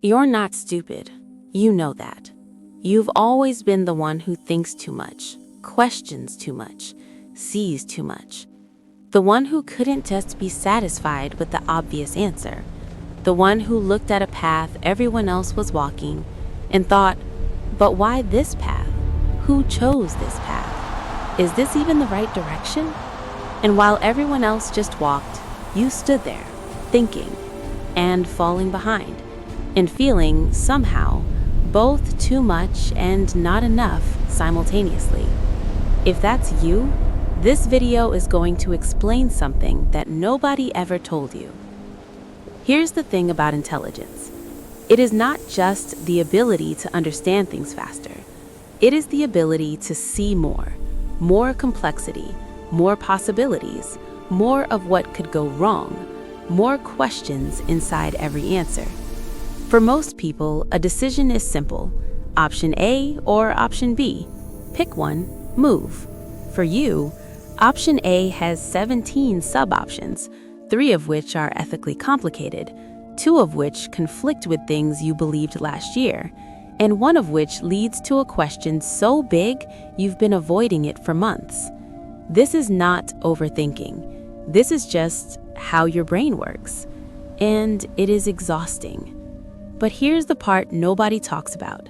You're not stupid. You know that. You've always been the one who thinks too much, questions too much, sees too much. The one who couldn't just be satisfied with the obvious answer. The one who looked at a path everyone else was walking and thought, but why this path? Who chose this path? Is this even the right direction? And while everyone else just walked, you stood there, thinking and falling behind, and feeling, somehow, both too much and not enough simultaneously. If that's you, this video is going to explain something that nobody ever told you. Here's the thing about intelligence. It is not just the ability to understand things faster. It is the ability to see more complexity, more possibilities, more of what could go wrong, more questions inside every answer. For most people, a decision is simple. Option A or option B. Pick one, move. For you, option A has 17 sub-options, 3 of which are ethically complicated, 2 of which conflict with things you believed last year, and 1 of which leads to a question so big you've been avoiding it for months. This is not overthinking. This is just how your brain works. And it is exhausting. But here's the part nobody talks about.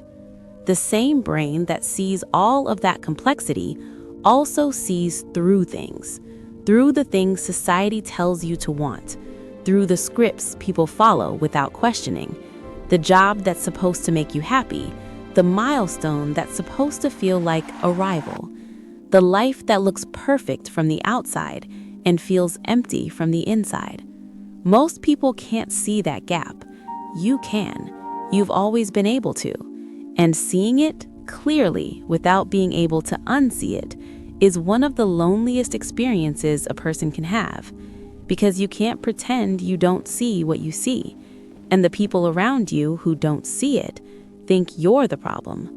The same brain that sees all of that complexity also sees through things, through the things society tells you to want, through the scripts people follow without questioning, the job that's supposed to make you happy, the milestone that's supposed to feel like arrival, the life that looks perfect from the outside and feels empty from the inside. Most people can't see that gap. You can. You've always been able to. And seeing it clearly without being able to unsee it is one of the loneliest experiences a person can have, because you can't pretend you don't see what you see, and the people around you who don't see it think you're the problem.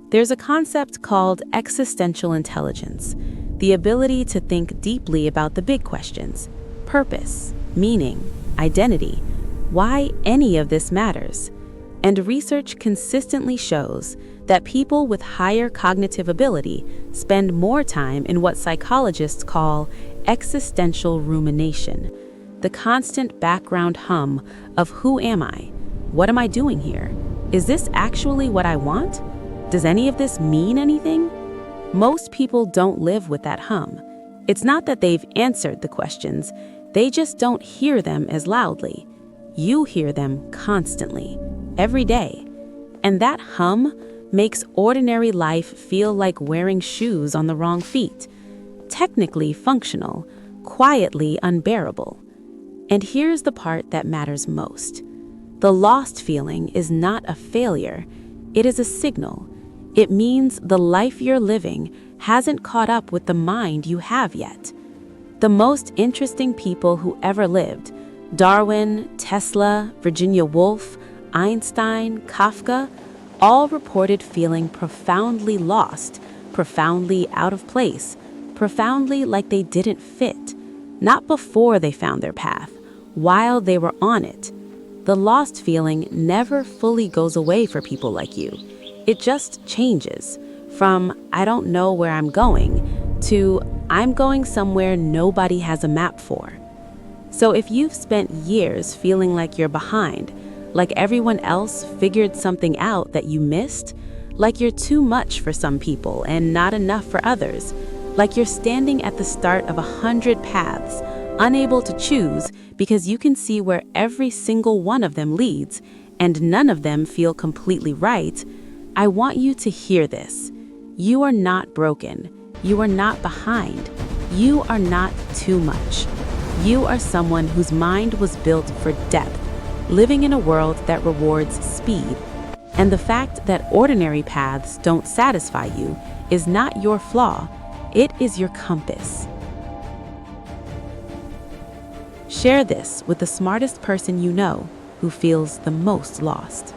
There's a concept called existential intelligence, the ability to think deeply about the big questions: purpose, meaning, identity, why any of this matters. And research consistently shows that people with higher cognitive ability spend more time in what psychologists call existential rumination, the constant background hum of who am I? What am I doing here? Is this actually what I want? Does any of this mean anything? Most people don't live with that hum. It's not that they've answered the questions, they just don't hear them as loudly. You hear them constantly, every day. And that hum makes ordinary life feel like wearing shoes on the wrong feet, technically functional, quietly unbearable. And here's the part that matters most. The lost feeling is not a failure, it is a signal. It means the life you're living hasn't caught up with the mind you have yet. The most interesting people who ever lived, Darwin, Tesla, Virginia Woolf, Einstein, Kafka, all reported feeling profoundly lost, profoundly out of place, profoundly like they didn't fit, not before they found their path, while they were on it. The lost feeling never fully goes away for people like you. It just changes from I don't know where I'm going to I'm going somewhere nobody has a map for. So if you've spent years feeling like you're behind, like everyone else figured something out that you missed, like you're too much for some people and not enough for others, like you're standing at the start of 100 paths, unable to choose because you can see where every single one of them leads and none of them feel completely right, I want you to hear this. You are not broken. You are not behind. You are not too much. You are someone whose mind was built for depth, living in a world that rewards speed. And the fact that ordinary paths don't satisfy you is not your flaw, it is your compass. Share this with the smartest person you know who feels the most lost.